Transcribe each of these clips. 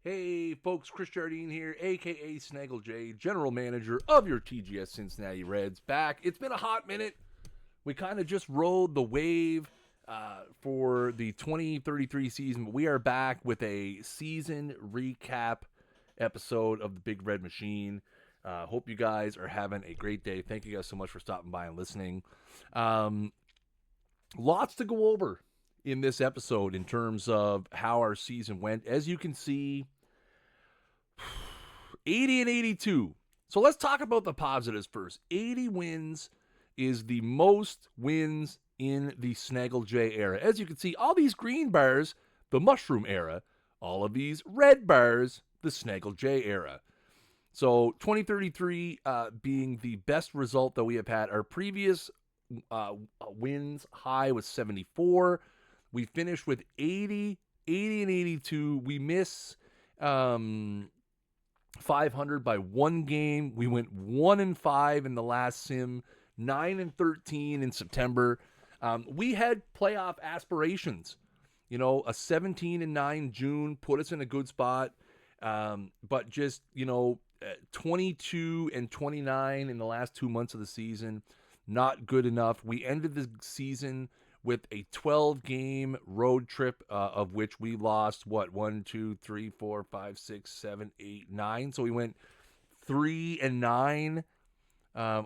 Hey folks, Chris Jardine here, aka Snaggle J, general manager of your TGS Cincinnati Reds. Back. It's been a hot minute. We kind of just rode the wave for the 2033 season, but we are back with a season recap episode of the Big Red Machine. Hope you guys are having a great day. Thank you guys so much for stopping by and listening. Um, Lots to go over in this episode in terms of how our season went. As you can see, 80 and 82. So let's talk about the positives first. 80 wins is the most wins in the Snaggle J era. As you can see, all these green bars, the Mushroom era. All of these red bars, the Snaggle J era. So 2033 being the best result that we have had. Our previous wins high was 74. We finished with 80 and 82. We miss 500 by one game. We went 1-5 in the last sim, 9-13 in September. We had playoff aspirations. You know, a 17-9 June put us in a good spot. But just, 22-29 in the last 2 months of the season, not good enough. We ended the season with a 12-game road trip, of which we lost, 1, 2, 3, 4, 5, 6, 7, 8, 9. So we went 3-9.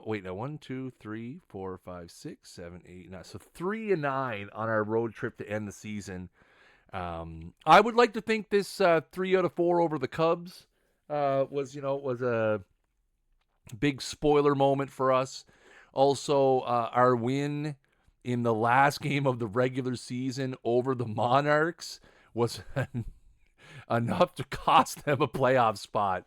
Wait, no, 1, 2, 3, 4, 5, 6, 7, 8, 9. So 3-9 on our road trip to end the season. I would like to think this 3 out of 4 over the Cubs was a big spoiler moment for us. Also, our win in the last game of the regular season over the Monarchs was enough to cost them a playoff spot,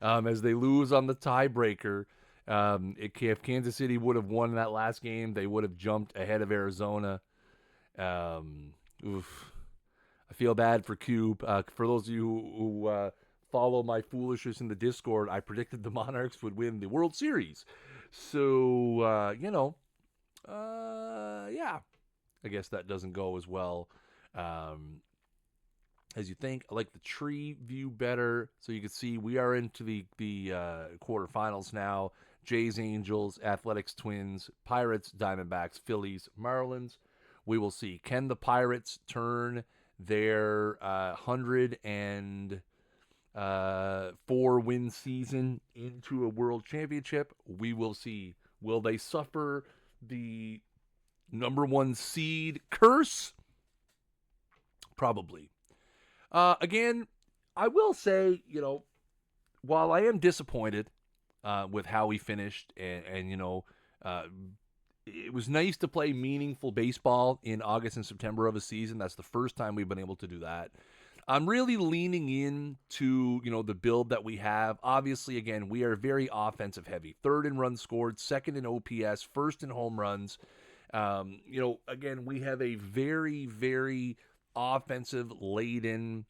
as they lose on the tiebreaker. If Kansas City would have won that last game, they would have jumped ahead of Arizona. Oof. I feel bad for Cube. For those of you who follow my foolishness in the Discord, I predicted the Monarchs would win the World Series. So, yeah, I guess that doesn't go as well as you think. I like the tree view better, so you can see we are into the quarterfinals now. Jays, Angels, Athletics, Twins, Pirates, Diamondbacks, Phillies, Marlins. We will see. Can the Pirates turn their 104-win season into a world championship? We will see. Will they suffer the number 1 seed curse? Probably. Again, I will say, while I am disappointed with how we finished, and it was nice to play meaningful baseball in August and September of a season. That's the first time we've been able to do that. I'm really leaning into, the build that we have. Obviously, again, we are very offensive heavy. 3rd in runs scored, 2nd in OPS, 1st in home runs. Again, we have a very, very offensive laden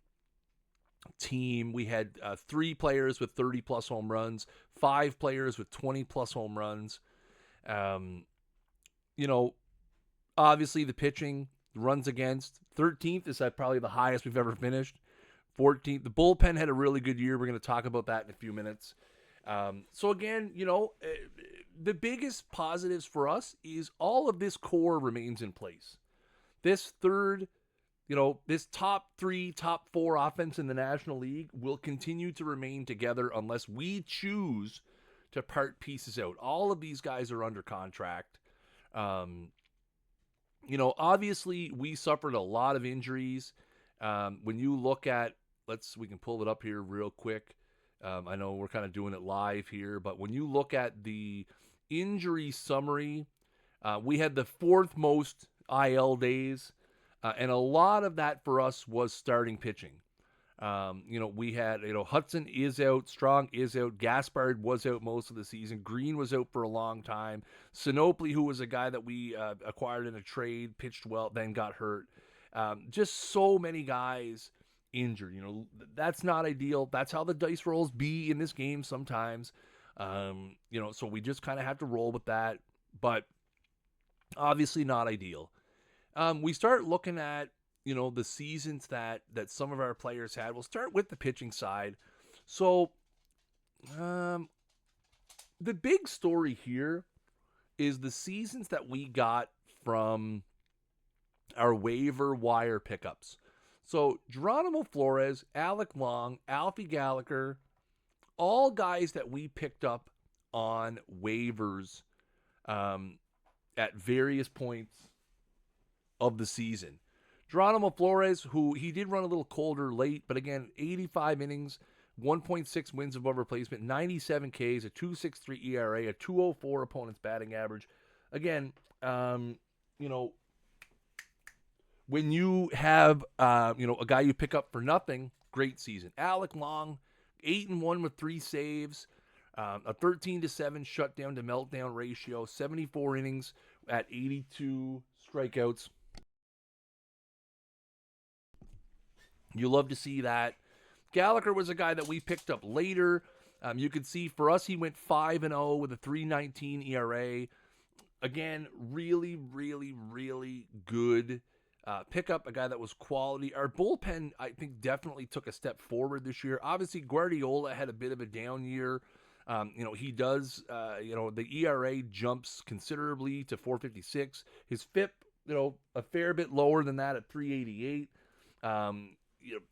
team. We had 3 players with 30 plus home runs, 5 players with 20 plus home runs. Obviously the pitching, runs against, 13th is probably the highest we've ever finished. 14th, the bullpen had a really good year. We're going to talk about that in a few minutes. So again, the biggest positives for us is all of this core remains in place. This this top 3, top 4 offense in the National League will continue to remain together unless we choose to part pieces out. All of these guys are under contract. Obviously we suffered a lot of injuries. When you look at, we can pull it up here real quick. I know we're kind of doing it live here, but when you look at the injury summary, we had the 4th most IL days, and a lot of that for us was starting pitching. We had, Hudson is out, Strong is out, Gaspard was out most of the season, Green was out for a long time, Sinopoli, who was a guy that we acquired in a trade, pitched well, then got hurt. Just so many guys injured. That's not ideal. That's how the dice rolls be in this game sometimes. So we just kind of have to roll with that, but obviously not ideal. We start looking at the seasons that some of our players had. We'll start with the pitching side. So, um, the big story here is the seasons that we got from our waiver wire pickups. So, Geronimo Flores, Alec Long, Alfie Gallagher, all guys that we picked up on waivers um, at various points of the season. Geronimo Flores, who he did run a little colder late, but again, 85 innings, 1.6 wins above replacement, 97 Ks, a 2.63 ERA, a 2.04 opponent's batting average. Again, you know, when you have a guy you pick up for nothing, great season. Alec Long, 8-1 with 3 saves, a 13-7 shutdown to meltdown ratio, 74 innings at 82 strikeouts. You love to see that. Gallagher was a guy that we picked up later. You could see for us, he went 5-0 with a 3.19 ERA. Again, really, really, really good pickup. A guy that was quality. Our bullpen, I think, definitely took a step forward this year. Obviously, Guardiola had a bit of a down year. He does. The ERA jumps considerably to 4.56. His FIP, a fair bit lower than that at 3.88.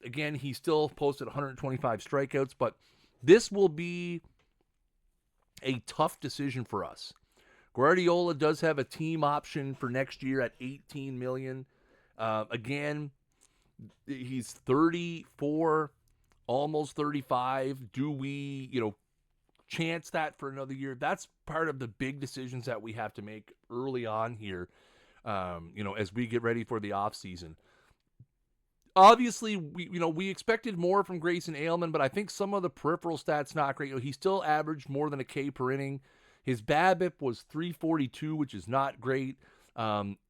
Again, he still posted 125 strikeouts, but this will be a tough decision for us. Guardiola does have a team option for next year at $18 million. Again, he's 34, almost 35. Do we, chance that for another year? That's part of the big decisions that we have to make early on here, as we get ready for the offseason. Obviously, we expected more from Grayson Ailman, but I think some of the peripheral stats not great. He still averaged more than a K per inning. His BABIP was 342, which is not great.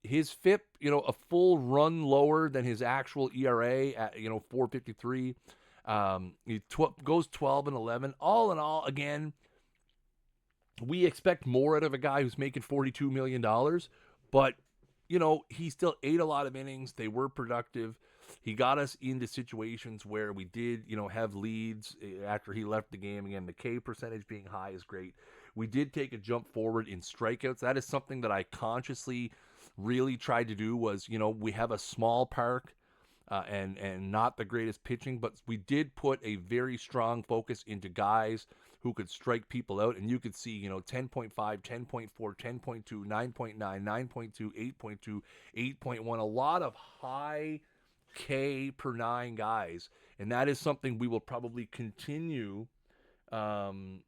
His FIP, a full run lower than his actual ERA at 453. He goes 12-11. All in all, again, we expect more out of a guy who's making $42 million, but he still ate a lot of innings. They were productive. He got us into situations where we did, have leads after he left the game. Again, the K percentage being high is great. We did take a jump forward in strikeouts. That is something that I consciously really tried to do was, we have a small park and not the greatest pitching, but we did put a very strong focus into guys who could strike people out. And you could see, 10.5, 10.4, 10.2, 9.9, 9.2, 8.2, 8.1, a lot of high K per 9 guys. And that is something we will probably continue, to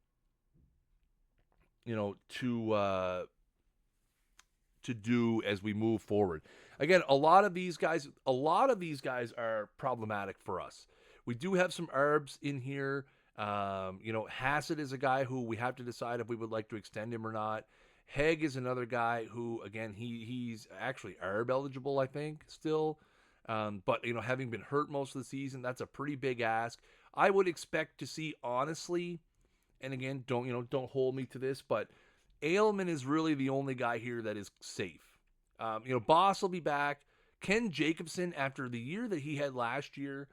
do as we move forward. Again, a lot of these guys are problematic for us. We do have some ARBs in here. Hassett is a guy who we have to decide if we would like to extend him or not. Hegg is another guy who, again, he's actually ARB eligible, I think, still. But having been hurt most of the season, that's a pretty big ask. I would expect to see, honestly, and again, don't hold me to this, but Ailman is really the only guy here that is safe. Boss will be back. Ken Jacobson, after the year that he had last year,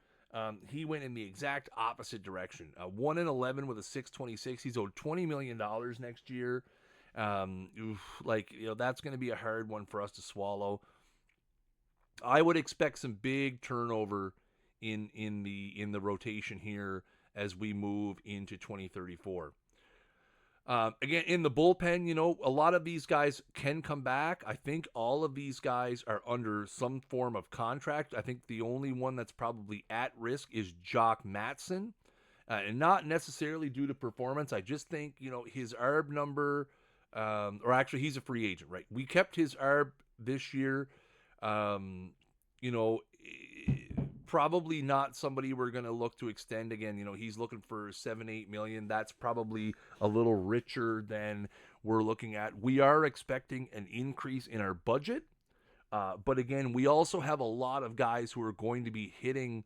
he went in the exact opposite direction. 1-11 with a 6.26. He's owed $20 million next year. That's going to be a hard one for us to swallow. I would expect some big turnover in the rotation here as we move into 2034. Again, in the bullpen, a lot of these guys can come back. I think all of these guys are under some form of contract. I think the only one that's probably at risk is Jock Matson, and not necessarily due to performance. I just think, his ARB number, or actually he's a free agent, right? We kept his ARB this year. Probably not somebody we're going to look to extend again. He's looking for 7-8 million. That's probably a little richer than we're looking at. We are expecting an increase in our budget. But again, we also have a lot of guys who are going to be hitting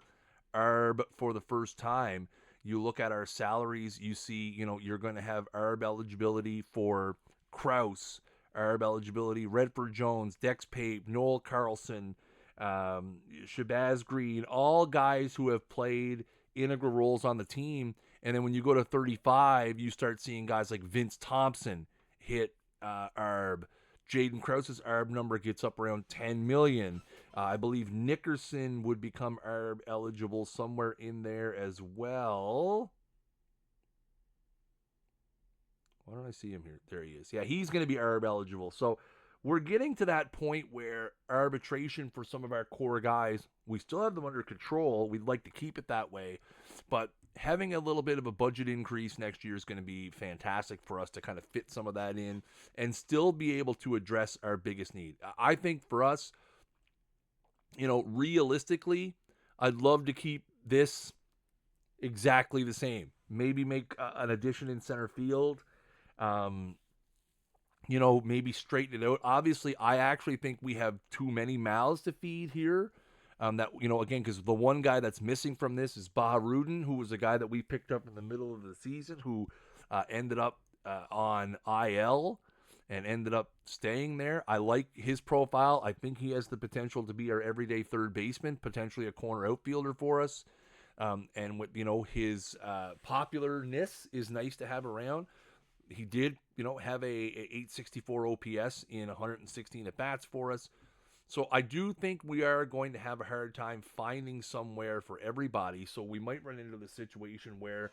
ARB for the first time. You look at our salaries, you see, you're going to have ARB eligibility for Krause, ARB eligibility, Redford Jones, Dex Pape, Noel Carlson, Shabazz Green, all guys who have played integral roles on the team. And then when you go to 35, you start seeing guys like Vince Thompson hit ARB. Jaden Krause's ARB number gets up around 10 million. I believe Nickerson would become ARB eligible somewhere in there as well. Why don't I see him here? There he is. Yeah, he's going to be ARB eligible. So we're getting to that point where arbitration for some of our core guys, we still have them under control. We'd like to keep it that way. But having a little bit of a budget increase next year is going to be fantastic for us to kind of fit some of that in and still be able to address our biggest need. I think for us, realistically, I'd love to keep this exactly the same. Maybe make an addition in center field. Maybe straighten it out. Obviously, I actually think we have too many mouths to feed here. Again, because the one guy that's missing from this is Baharudin, who was a guy that we picked up in the middle of the season, who ended up on IL and ended up staying there. I like his profile. I think he has the potential to be our everyday third baseman, potentially a corner outfielder for us. And with his popularness is nice to have around. He did, have a 864 OPS in 116 at bats for us. So I do think we are going to have a hard time finding somewhere for everybody. So we might run into the situation where,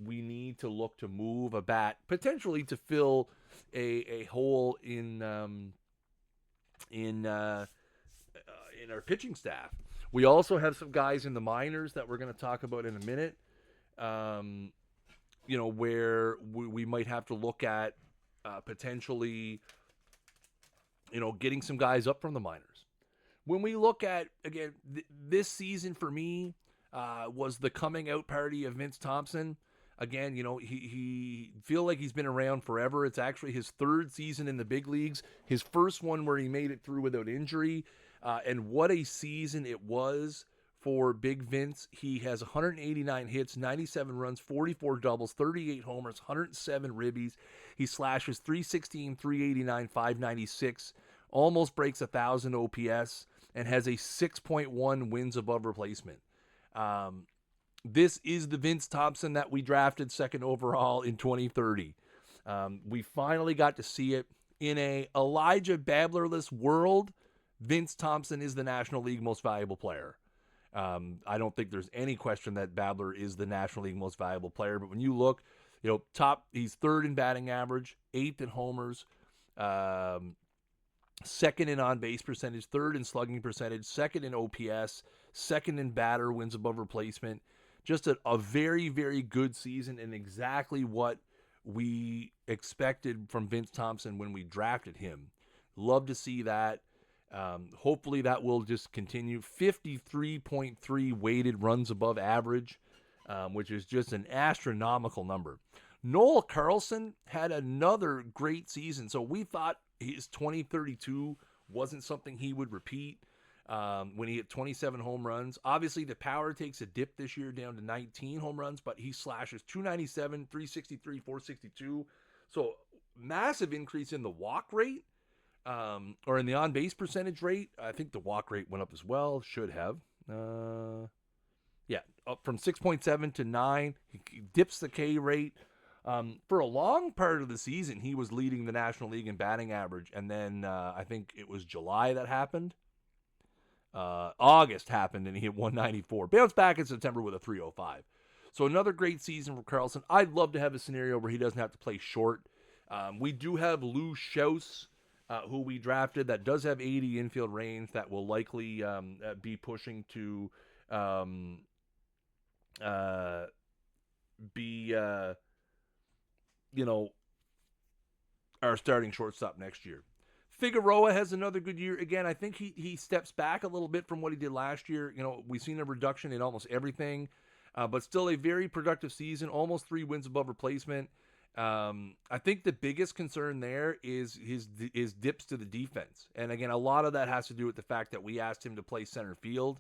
we need to look to move a bat potentially to fill a hole in our pitching staff. We also have some guys in the minors that we're going to talk about in a minute. Where we might have to look at potentially, getting some guys up from the minors. When we look at, again, this season for me was the coming out party of Vince Thompson. Again, he feel like he's been around forever. It's actually his third season in the big leagues, his first one where he made it through without injury. And what a season it was for Big Vince. He has 189 hits, 97 runs, 44 doubles, 38 homers, 107 ribbies. He slashes 316, 389, 596, almost breaks 1,000 OPS, and has a 6.1 wins above replacement. This is the Vince Thompson that we drafted second overall in 2030. We finally got to see it in a Elijah Babler-less world. Vince Thompson is the National League most valuable player. I don't think there's any question that Babler is the National League most valuable player. But when you look, he's third in batting average, 8th in homers, second in on-base percentage, third in slugging percentage, second in OPS, second in batter wins above replacement. Just a very, very good season and exactly what we expected from Vince Thompson when we drafted him. Love to see that. Hopefully that will just continue. 53.3 weighted runs above average, which is just an astronomical number. Noel Carlson had another great season. So we thought his 2032 wasn't something he would repeat when he hit 27 home runs. Obviously, the power takes a dip this year down to 19 home runs, but he slashes 297, 363, 462. So massive increase in the walk rate. Or in the on-base percentage rate. I think the walk rate went up as well. Should have. Up from 6.7 to 9. He dips the K rate. For a long part of the season, he was leading the National League in batting average. And then I think it was July that happened. August happened, and he hit 194. Bounced back in September with a 305. So another great season for Carlson. I'd love to have a scenario where he doesn't have to play short. We do have Lou Schaus, who we drafted, that does have 80 infield range, that will likely be pushing to be our starting shortstop next year. Figueroa has another good year. Again, I think he steps back a little bit from what he did last year. We've seen a reduction in almost everything, but still a very productive season, almost 3 wins above replacement. I think the biggest concern there is his dips to the defense. And again, a lot of that has to do with the fact that we asked him to play center field,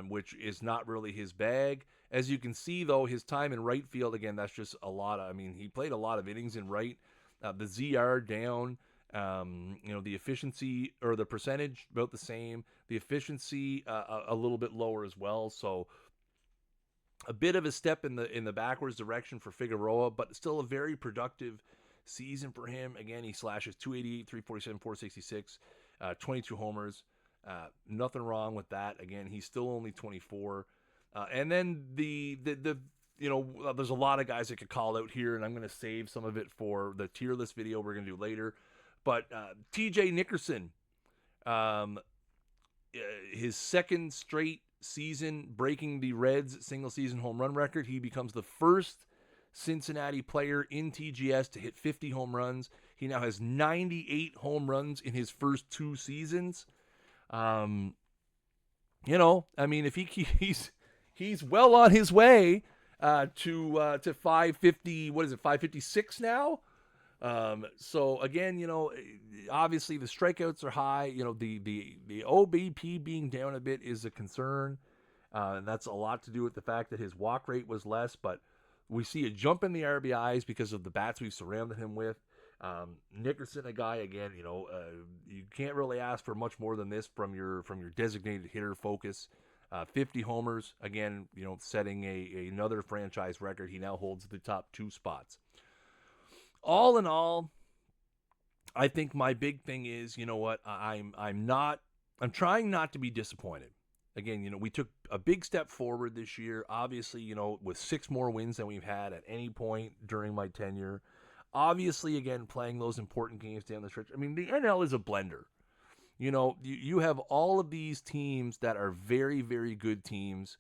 which is not really his bag. As you can see, though, his time in right field, again, that's just he played a lot of innings in right. The ZR down. The efficiency or the percentage about the same. The efficiency a little bit lower as well. So a bit of a step in the backwards direction for Figueroa, but still a very productive season for him. Again, he slashes 288, 347, 466, 22 homers. Nothing wrong with that. Again, he's still only 24. And then there's a lot of guys that could call out here, and I'm going to save some of it for the tier list video we're going to do later. But T.J. Nickerson, his second straight season breaking the Reds single season home run record. He becomes the first Cincinnati player in TGS to hit 50 home runs. He now has 98 home runs in his first 2 seasons. If he's well on his way to 550. What is it? 556 now. So again, obviously the strikeouts are high. The OBP being down a bit is a concern. And that's a lot to do with the fact that his walk rate was less, but we see a jump in the RBIs because of the bats we've surrounded him with. Nickerson, a guy, again, you can't really ask for much more than this from your designated hitter focus. 50 homers, again, setting another franchise record. He now holds the top 2 spots. All in all, I think my big thing is, I'm trying not to be disappointed. Again, we took a big step forward this year, obviously, with 6 more wins than we've had at any point during my tenure. Obviously, again, playing those important games down the stretch. I mean, the NL is a blender. You have all of these teams that are very, very good teams,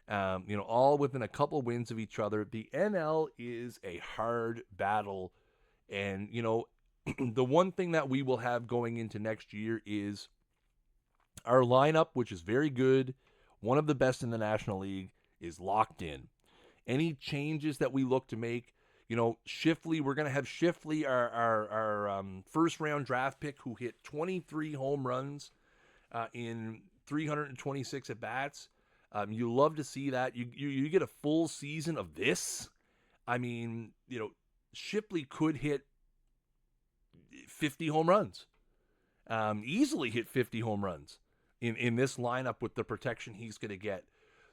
all within a couple wins of each other. The NL is a hard battle. And, the one thing that we will have going into next year is our lineup, which is very good, one of the best in the National League, is locked in. Any changes that we look to make, Shifley, we're going to have Shifley, our first-round draft pick, who hit 23 home runs in 326 at-bats. You love to see that. You get a full season of this. I mean, Shipley could hit 50 home runs. Easily hit 50 home runs in this lineup with the protection he's going to get.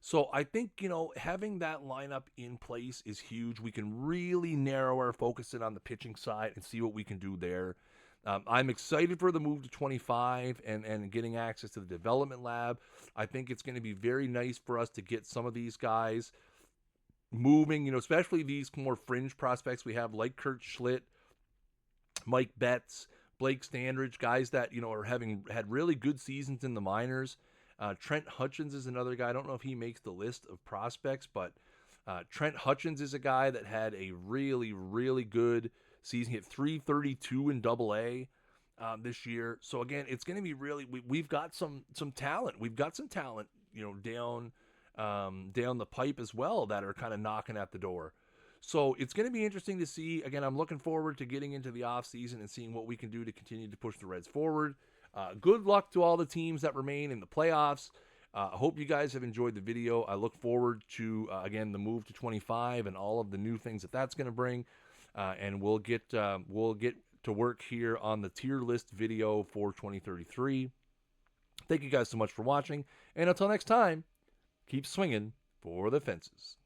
So I think, having that lineup in place is huge. We can really narrow our focus in on the pitching side and see what we can do there. I'm excited for the move to 25 and getting access to the development lab. I think it's going to be very nice for us to get some of these guys moving, especially these more fringe prospects we have, like Kurt Schlitt, Mike Betts, Blake Standridge, guys that, are had really good seasons in the minors. Trent Hutchins is another guy. I don't know if he makes the list of prospects, but Trent Hutchins is a guy that had a really, really good season. He hit 332 in Double-A this year. So again, it's going to be really. We've got some talent. We've got some talent, down the pipe as well that are kind of knocking at the door. So it's going to be interesting to see. Again, I'm looking forward to getting into the offseason and seeing what we can do to continue to push the Reds forward. Good luck to all the teams that remain in the playoffs. I hope you guys have enjoyed the video. I look forward to, again, the move to 25 and all of the new things that's going to bring. And we'll get to work here on the tier list video for 2033. Thank you guys so much for watching. And until next time, keep swinging for the fences.